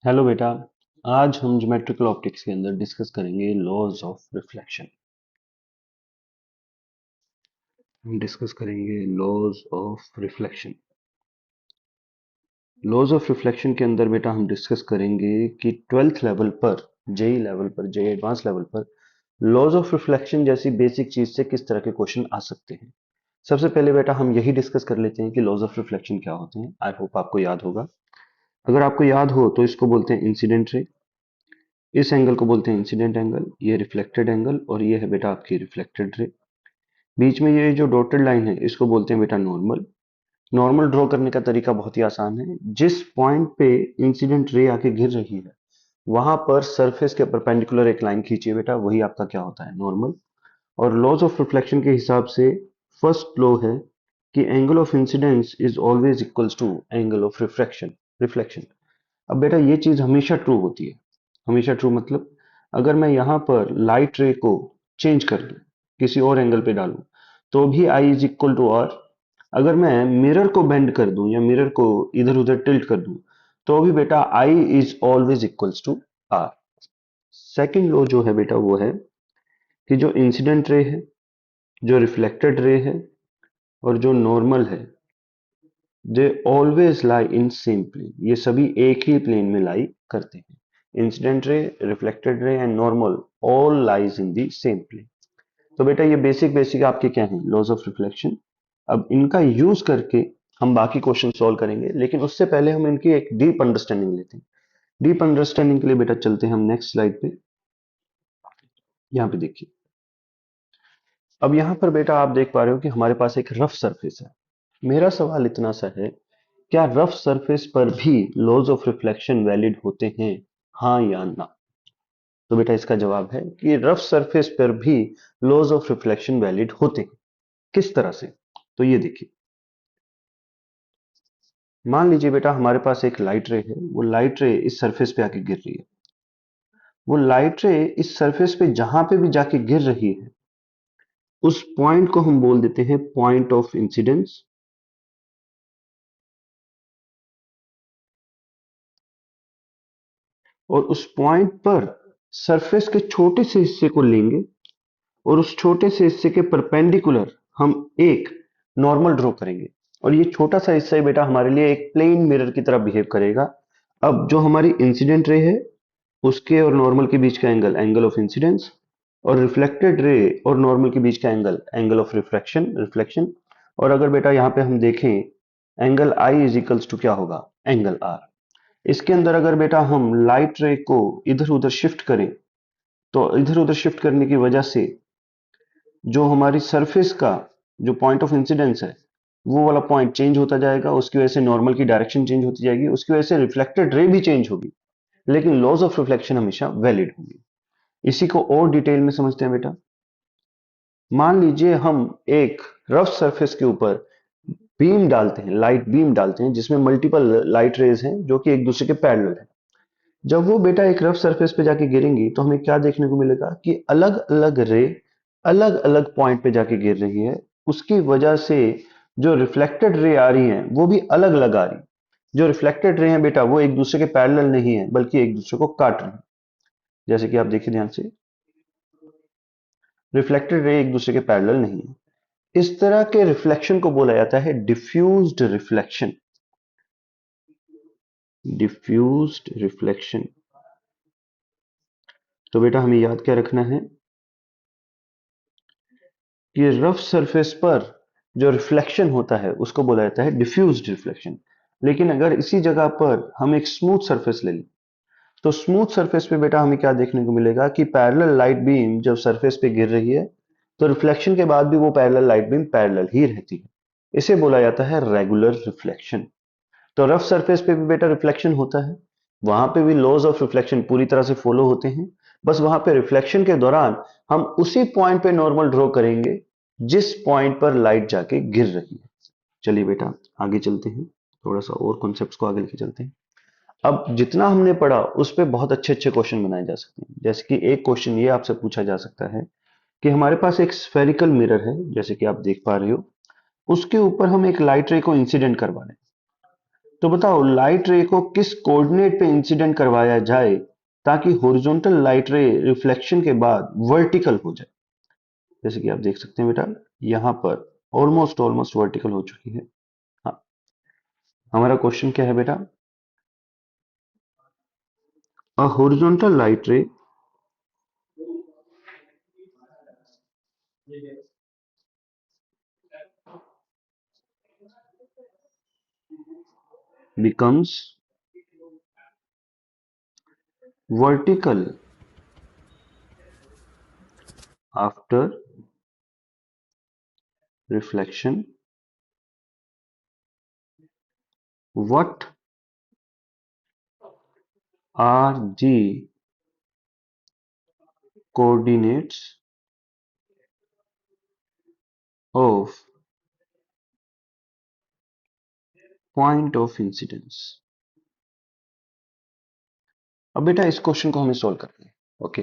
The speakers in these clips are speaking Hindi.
हेलो बेटा। आज हम ज्योमेट्रिकल ऑप्टिक्स के अंदर डिस्कस करेंगे लॉज ऑफ रिफ्लेक्शन। हम डिस्कस करेंगे laws of reflection. Laws of reflection के अंदर बेटा हम डिस्कस करेंगे कि ट्वेल्थ लेवल पर, जेई लेवल पर, जेई एडवांस लेवल पर लॉज ऑफ रिफ्लेक्शन जैसी बेसिक चीज से किस तरह के क्वेश्चन आ सकते हैं। सबसे पहले बेटा हम यही डिस्कस कर लेते हैं कि लॉज ऑफ रिफ्लेक्शन क्या होते हैं। आई होप आपको याद होगा। अगर आपको याद हो तो इसको बोलते हैं इंसिडेंट रे। इस एंगल को बोलते हैं इंसिडेंट एंगल, ये रिफ्लेक्टेड एंगल, और ये है बेटा आपकी रिफ्लेक्टेड रे। बीच में ये जो डॉटेड लाइन है इसको बोलते हैं बेटा नॉर्मल। नॉर्मल ड्रॉ करने का तरीका बहुत ही आसान है। जिस पॉइंट पे इंसिडेंट रे आके गिर रही है वहां पर सरफेस के परपेंडिकुलर एक लाइन खींचिए बेटा, वही आपका क्या होता है, नॉर्मल। और लॉज ऑफ रिफ्लेक्शन के हिसाब से फर्स्ट लॉ है कि angle of incidence is always equals to angle of refraction reflection. अब बेटा ये चीज हमेशा ट्रू होती है। हमेशा ट्रू मतलब अगर मैं यहाँ पर लाइट रे को चेंज कर दूं, किसी और एंगल पे डालूं, तो भी I is equal to are. अगर मैं मिरर को बेंड कर दूं या मिरर को इधर उधर टिल्ट कर दूं, तो भी बेटा I is always equals to R. Second law जो है बेटा वो है कि जो इंसिडेंट रे है, जो रिफ्लेक्टेड रे है, और जो नॉर्मल है, they always lie in same plane. ये सभी एक ही प्लेन में लाई करते हैं। Incident ray, reflected ray and normal all lies in the same plane. तो बेटा ये बेसिक बेसिक आपके क्या हैं, लॉज ऑफ रिफ्लेक्शन। अब इनका यूज करके हम बाकी क्वेश्चन सॉल्व करेंगे, लेकिन उससे पहले हम इनकी एक डीप अंडरस्टैंडिंग लेते हैं। डीप अंडरस्टैंडिंग के लिए बेटा चलते हैं हम नेक्स्ट स्लाइड पे। यहाँ पे देखिए। अब यहाँ पर बेटा आप देख पा रहे हो कि हमारे पास एक रफ सरफेस है। मेरा सवाल इतना सा है, क्या रफ सरफेस पर भी लॉज ऑफ रिफ्लेक्शन वैलिड होते हैं, हाँ या ना? तो बेटा इसका जवाब है कि रफ सरफेस पर भी लॉज ऑफ रिफ्लेक्शन वैलिड होते हैं। किस तरह से? तो ये देखिए। मान लीजिए बेटा हमारे पास एक लाइट रे है, वो लाइट रे इस सरफेस पे आके गिर रही है। वो लाइट रे इस सरफेस पे जहां पे भी जाके गिर रही है, उस पॉइंट को हम बोल देते हैं पॉइंट ऑफ इंसिडेंस। और उस पॉइंट पर सरफेस के छोटे से हिस्से को लेंगे, और उस छोटे से हिस्से के परपेंडिकुलर हम एक नॉर्मल ड्रॉ करेंगे। और ये छोटा सा हिस्सा ही बेटा हमारे लिए एक प्लेन मिरर की तरह बिहेव करेगा। अब जो हमारी इंसिडेंट रे है, उसके और नॉर्मल के बीच का एंगल, एंगल ऑफ इंसिडेंस। और रिफ्लेक्टेड रे और नॉर्मल के बीच का angle, angle of refraction reflection. और अगर बेटा यहाँ पे हम देखें, angle I is equals to क्या होगा, एंगल आर। इसके अंदर अगर बेटा हम लाइट रे को इधर उधर शिफ्ट करें, तो इधर उधर शिफ्ट करने की वजह से जो हमारी सरफेस का जो पॉइंट ऑफ इंसिडेंस है, वो वाला पॉइंट चेंज होता जाएगा। उसकी वजह से नॉर्मल की डायरेक्शन चेंज होती जाएगी, उसकी वजह से रिफ्लेक्टेड रे भी चेंज होगी, लेकिन लॉज ऑफ रिफ्लेक्शन हमेशा वैलिड होगी। इसी को और डिटेल में समझते हैं बेटा। मान लीजिए हम एक रफ सरफेस के ऊपर बीम डालते हैं, लाइट बीम डालते हैं, जिसमें मल्टीपल लाइट रेज हैं जो कि एक दूसरे के पैरेलल है। जब वो बेटा एक रफ सरफेस पे जाके गिरेंगी, तो हमें क्या देखने को मिलेगा कि अलग अलग रे अलग अलग पॉइंट पे जाके गिर रही है। उसकी वजह से जो रिफ्लेक्टेड रे आ रही हैं वो भी अलग अलग आ रही। जो रिफ्लेक्टेड रे हैं बेटा वो एक दूसरे के पैरेलल नहीं है, बल्कि एक दूसरे को काट रही हैं। जैसे कि आप देखिए ध्यान से, रिफ्लेक्टेड रे एक दूसरे के पैरेलल नहीं है। इस तरह के रिफ्लेक्शन को बोला जाता है डिफ्यूज्ड रिफ्लेक्शन। Diffused reflection. तो बेटा हमें याद क्या रखना है कि रफ सरफेस पर जो रिफ्लेक्शन होता है उसको बोला जाता है डिफ्यूज्ड रिफ्लेक्शन। लेकिन अगर इसी जगह पर हम एक स्मूथ सरफेस ले लें, तो स्मूथ सरफेस पे बेटा हमें क्या देखने को मिलेगा कि पैरेलल लाइट बीम जब सरफेस पे गिर रही है, तो रिफ्लेक्शन के बाद भी वो पैरेलल लाइट बीम पैरेलल ही रहती है। इसे बोला जाता है रेगुलर रिफ्लेक्शन। तो रफ सरफेस पे भी बेटा रिफ्लेक्शन होता है, वहां पे भी लॉज ऑफ रिफ्लेक्शन पूरी तरह से फॉलो होते हैं। बस वहां पे रिफ्लेक्शन के दौरान हम उसी पॉइंट पे नॉर्मल ड्रॉ करेंगे जिस पॉइंट पर लाइट जाके गिर रही है। चलिए बेटा आगे चलते हैं, थोड़ा सा और कॉन्सेप्ट्स को आगे लेके चलते हैं। अब जितना हमने पढ़ा उस पे बहुत अच्छे अच्छे क्वेश्चन बनाए जा सकते हैं। जैसे कि एक क्वेश्चन ये आपसे पूछा जा सकता है कि हमारे पास एक स्फेरिकल मिरर है, जैसे कि आप देख पा रहे हो, उसके ऊपर हम एक लाइट रे को इंसिडेंट करवा रहे हैं। तो बताओ लाइट रे को किस कोऑर्डिनेट पे इंसिडेंट करवाया जाए ताकि हॉरिजॉन्टल लाइट रे रिफ्लेक्शन के बाद वर्टिकल हो जाए। जैसे कि आप देख सकते हैं बेटा, यहाँ पर ऑलमोस्ट ऑलमोस्ट वर्टिकल हो चुकी है। हाँ, हमारा क्वेश्चन क्या है बेटा? A horizontal light ray becomes vertical after reflection. What are the coordinates of point of incidence? अब बेटा इस क्वेश्चन को हमें सॉल्व करना है। ओके,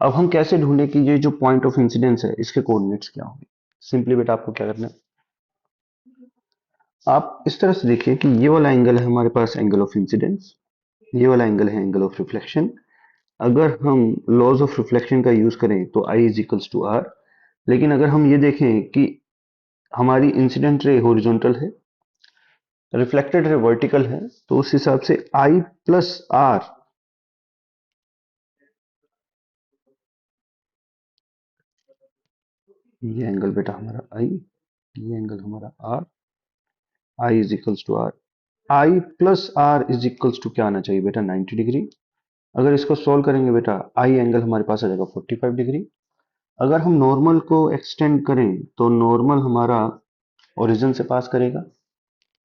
अब हम कैसे ढूंढें कि ये जो पॉइंट ऑफ इंसिडेंस है इसके कोऑर्डिनेट्स क्या होंगे? सिंपली बेटा आपको क्या करना है, आप इस तरह से देखिए कि ये वाला एंगल है हमारे पास एंगल ऑफ इंसिडेंस, ये वाला एंगल है एंगल ऑफ रिफ्लेक्शन। अगर हम लॉज ऑफ रिफ्लेक्शन का यूज करें तो I is equals to R. लेकिन अगर हम ये देखें कि हमारी इंसिडेंट रे हॉरिजॉन्टल है, रिफ्लेक्टेड रे वर्टिकल है, तो उस हिसाब से I प्लस आर, ये एंगल बेटा हमारा I, ये एंगल हमारा R, I is equals to R. I plus R is equals to क्या आना चाहिए बेटा? 90 डिग्री। अगर इसको सोल्व करेंगे बेटा, I एंगल हमारे पास आ जाएगा 45 डिग्री। अगर हम नॉर्मल को एक्सटेंड करें तो नॉर्मल हमारा ओरिजिन से पास करेगा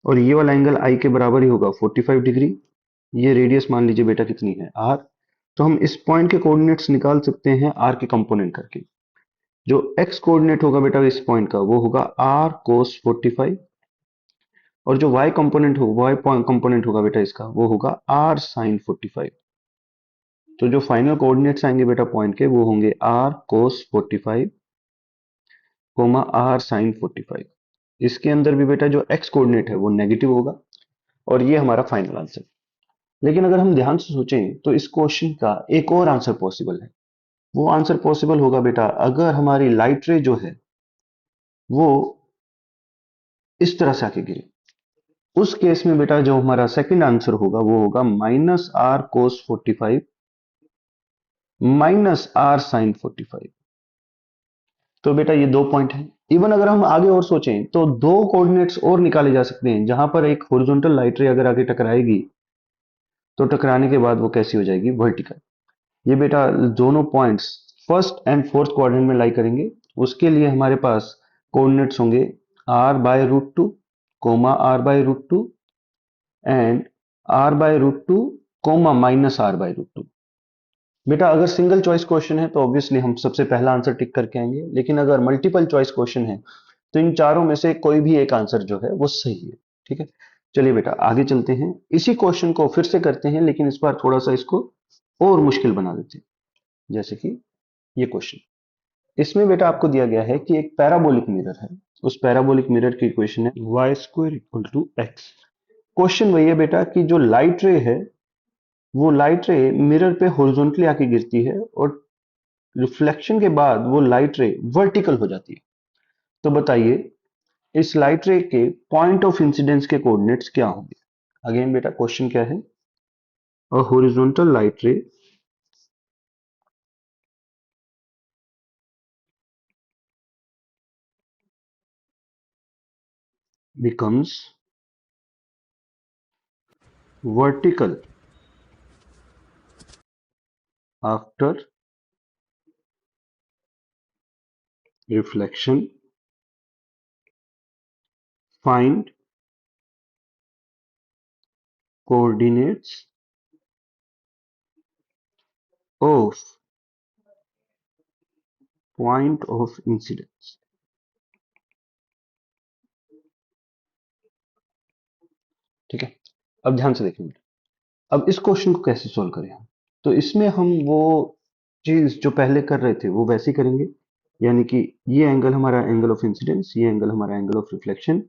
और ये वाला एंगल आई के बराबर ही होगा 45 डिग्री। ये रेडियस मान लीजिए बेटा कितनी है? आर। तो हम इस पॉइंट के कोऑर्डिनेट्स निकाल सकते हैं आर के कंपोनेंट करके। जो एक्स कोऑर्डिनेट होगा बेटा इस पॉइंट का वो होगा आर कोस 45, और जो वाई कंपोनेंट होगा, वाई कंपोनेंट होगा बेटा इसका, वो होगा आर साइन 45। तो जो फाइनल कोऑर्डिनेट्स आएंगे बेटा पॉइंट के वो होंगे R cos 45 comma R sine 45। इसके अंदर भी बेटा जो एक्स कोऑर्डिनेट है वो नेगेटिव होगा और ये हमारा फाइनल आंसर। लेकिन अगर हम ध्यान से सोचें तो इस क्वेश्चन का एक और आंसर पॉसिबल है। वो आंसर पॉसिबल होगा बेटा अगर हमारी लाइट रे जो है वो इस तरह से आके गिरे। उस केस में बेटा जो हमारा सेकंड आंसर होगा वो होगा minus R cos 45 minus R sine 45। तो बेटा ये दो पॉइंट है। इवन अगर हम आगे और सोचें तो दो कोऑर्डिनेट्स और निकाले जा सकते हैं जहां पर एक हॉरिजॉन्टल लाइट रे अगर आगे टकराएगी तो टकराने के बाद वो कैसी हो जाएगी? वर्टिकल। ये बेटा दोनों points first and fourth quadrant में लाई करेंगे। उसके लिए हमारे पास कोऑर्डिनेट्स होंगे R by root two comma R by root two and R by root two comma minus R by root two. बेटा अगर सिंगल चॉइस क्वेश्चन है तो ऑब्वियसली हम सबसे पहला आंसर टिक करके आएंगे, लेकिन अगर मल्टीपल चॉइस क्वेश्चन है तो इन चारों में से कोई भी एक आंसर जो है वो सही है। ठीक है, चलिए बेटा आगे चलते हैं। इसी क्वेश्चन को फिर से करते हैं लेकिन इस बार थोड़ा सा इसको और मुश्किल बना देते हैं। जैसे कि ये क्वेश्चन, इसमें बेटा आपको दिया गया है कि एक पैराबोलिक मिरर है। उस पैराबोलिक मिरर की इक्वेशन है Y square equal to X. Question वही है बेटा कि जो लाइट रे है वो लाइट रे मिरर पे हॉरिजॉन्टली आके गिरती है और रिफ्लेक्शन के बाद वो लाइट रे वर्टिकल हो जाती है। तो बताइए इस लाइट रे के पॉइंट ऑफ इंसिडेंस के कोऑर्डिनेट्स क्या होंगे? अगेन बेटा क्वेश्चन क्या है? अ हॉरिजॉन्टल लाइट रे becomes vertical after reflection. Find coordinates of point of incidence. ठीक है, अब ध्यान से देखेंगे। अब इस क्वेश्चन को कैसे सॉल्व करें हम? तो इसमें हम वो चीज जो पहले कर रहे थे वो वैसे ही करेंगे। यानी कि ये एंगल हमारा एंगल ऑफ इंसिडेंस, ये एंगल हमारा angle of reflection.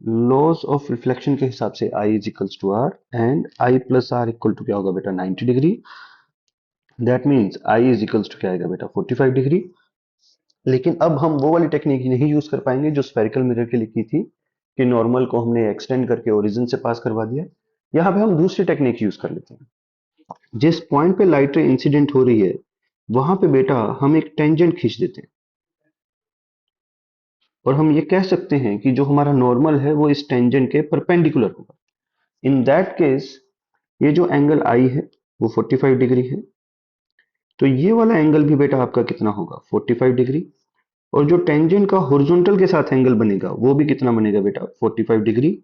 Laws of reflection के हिसाब से I is equals to R and I plus R equal to क्या होगा बेटा 90 degree. That means I is equals to क्या आएगा बेटा 45 डिग्री। लेकिन अब हम वो वाली टेक्निक नहीं यूज कर पाएंगे जो स्फेरिकल मिरर के लिए की थी कि नॉर्मल को हमने एक्सटेंड करके ओरिजिन से पास करवा दिया। यहाँ पे हम दूसरी टेक्निक यूज कर लेते हैं। जिस पॉइंट पे लाइट रे इंसिडेंट हो रही है वहां पे बेटा हम एक टेंजेंट खींच देते हैं और हम ये कह सकते हैं कि जो हमारा नॉर्मल है वो इस टेंजेंट के परपेंडिकुलर होगा। इन दैट केस ये जो एंगल आई है वो 45 डिग्री है, तो ये वाला एंगल भी बेटा आपका कितना होगा 45 डिग्री। और जो टेंजेंट का हॉरिजॉन्टल के साथ एंगल बनेगा वो भी कितना बनेगा बेटा 45 डिग्री।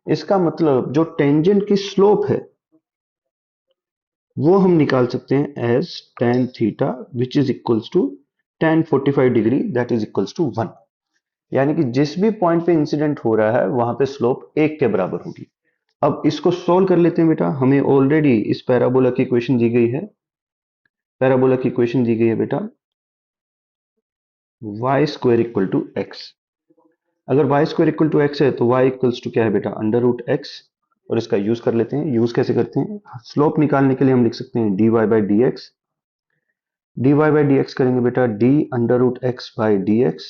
इसका मतलब जो टेंजेंट की स्लोप है वो हम निकाल सकते हैं as tan theta which is equals to tan 45 degree that is equals to 1। यानी कि जिस भी पॉइंट पे इंसिडेंट हो रहा है वहां पे स्लोप 1 के बराबर होगी। अब इसको सॉल्व कर लेते हैं बेटा। हमें ऑलरेडी इस पैराबोला की इक्वेशन दी गई है। पैराबोला की इक्वेशन दी गई है बेटा y square equal to X. अगर y square equal to X है तो y इक्वल्स टू क्या है बेटा अंडर रूट एक्स। और इसका यूज कर लेते हैं। यूज कैसे करते हैं, स्लोप निकालने के लिए हम लिख सकते हैं dy by D X. dy by D X करेंगे बेटा d under root X by D X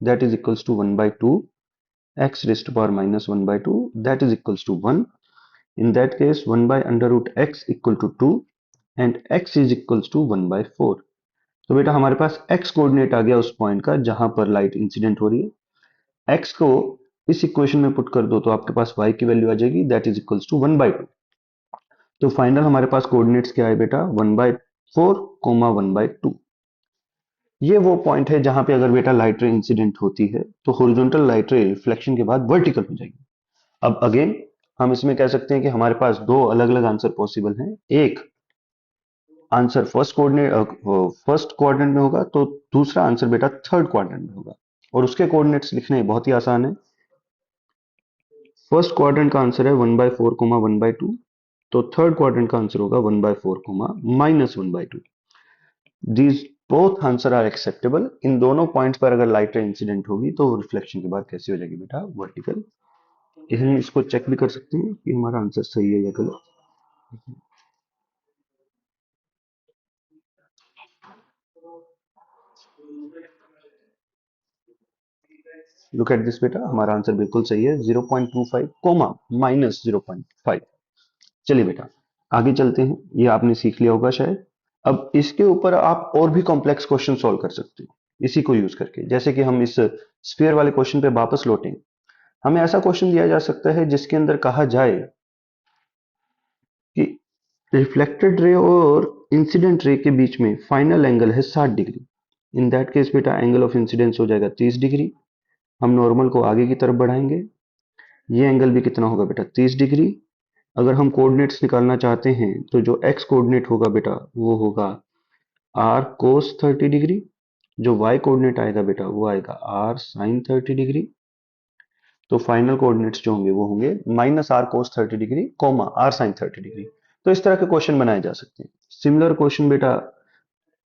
that is equals to 1 by two X raised to power minus 1 by two that is equals to 1। In that case 1 by under root X equal to 2 and x is equals to 1 by 4। तो बेटा हमारे पास x कोऑर्डिनेट आ गया उस पॉइंट का जहां पर लाइट इंसिडेंट हो रही है। x को इस इक्वेशन में पुट कर दो तो आपके पास y की वैल्यू आ जाएगी that is equals to 1 by 2। तो फाइनल हमारे पास कोऑर्डिनेट्स क्या है बेटा 1 बाई 4 कोमा 1 बाई 2। ये वो पॉइंट है जहां पे अगर बेटा लाइट रे इंसिडेंट होती है तो हॉरिजॉन्टल लाइट रे रिफ्लेक्शन के बाद वर्टिकल हो जाएगी। अब अगेन हम इसमें कह सकते हैं कि हमारे पास दो अलग अलग आंसर पॉसिबल हैं। एक आंसर फर्स्ट क्वाड्रेंट में होगा तो दूसरा आंसर बेटा थर्ड क्वाड्रेंट में होगा। और उसके कोऑर्डिनेट्स लिखने बहुत ही आसान है। फर्स्ट क्वाड्रेंट का आंसर है 1 बाई 4 कोमा 1 बाई 2, तो थर्ड क्वाड्रेंट का आंसर होगा 1 by 4 comma minus 1 by 2। These both answer are acceptable. इन दोनों पॉइंट्स पर अगर लाइट रे इंसिडेंट होगी तो रिफ्लेक्शन के बाद कैसी हो जाएगी बेटा वर्टिकल। हम इसको चेक भी कर सकते हैं कि हमारा आंसर सही है या गलत। लुक एट दिस बेटा हमारा आंसर बिल्कुल सही है 0.25 कोमा माइनस 0.5। चलिए बेटा आगे चलते हैं। ये आपने सीख लिया होगा शायद। अब इसके ऊपर आप और भी कॉम्प्लेक्स क्वेश्चन सॉल्व कर सकते हो इसी को यूज करके। जैसे कि हम इस स्फीयर वाले क्वेश्चन पे वापस लौटें। हमें ऐसा क्वेश्चन दिया जा सकता है जिसके अंदर कहा जाए कि रिफ्लेक्टेड रे और इंसिडेंट रे के बीच में फाइनल एंगल है 60 डिग्री। इन दैट केस बेटा एंगल ऑफ इंसिडेंस हो जाएगा 30 डिग्री। हम नॉर्मल को आगे की तरफ बढ़ाएंगे। ये एंगल भी कितना होगा बेटा 30 डिग्री। अगर हम कोऑर्डिनेट्स निकालना चाहते हैं तो जो x कोऑर्डिनेट होगा बेटा वो होगा r cos 30 डिग्री। जो y कोऑर्डिनेट आएगा बेटा वो आएगा r sin 30 डिग्री। तो फाइनल कोऑर्डिनेट्स जो होंगे वो होंगे minus R cos 30 degree comma R sine 30 degree. तो इस तरह के क्वेश्चन बनाए जा सकते हैं। सिमिलर क्वेश्चन बेटा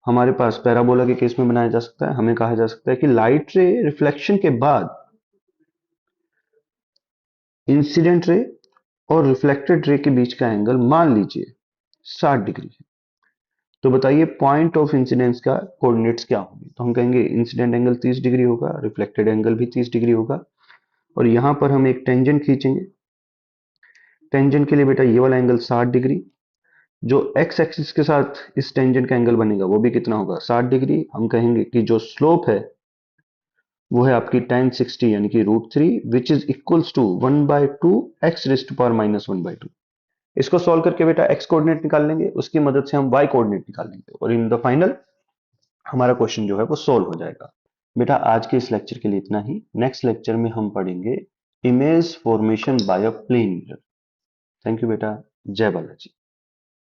हमारे पास पैराबोला के केस में बनाया जा सकता है। हमें कहा जा सकता है कि लाइट रे रिफ्लेक्शन के बाद इंसिडेंट रे और रिफ्लेक्टेड रे के बीच का एंगल मान लीजिए 60 डिग्री है। तो बताइए पॉइंट ऑफ इंसिडेंस का कोऑर्डिनेट्स क्या होंगे। तो हम कहेंगे इंसिडेंट एंगल 30 डिग्री होगा, रिफ्लेक्टेड एंगल भी 30 डिग्री होगा और यहां पर हम एक टेंजेंट खींचेंगे। टेंजेंट के लिए बेटा ये वाला एंगल 60 डिग्री। जो एक्स एक्सिस के साथ इस टेंजेंट का एंगल बनेगा वो भी कितना होगा 60 डिग्री। हम कहेंगे कि जो स्लोप है वो है आपकी tan 60 यानी कि √3 which is equals to 1 by 2 X raised to power minus 1 by 2। इसको सॉल्व करके बेटा एक्स कोऑर्डिनेट निकाल लेंगे, उसकी मदद से हम वाई कोऑर्डिनेट निकाल लेंगे और इन द फाइनल हमारा क्वेश्चन जो है वो सॉल्व हो जाएगा। बेटा आज के इस लेक्चर के लिए इतना ही। नेक्स्ट लेक्चर में हम पढ़ेंगे image formation by a plane mirror. Thank you बेटा। जय बालाजी।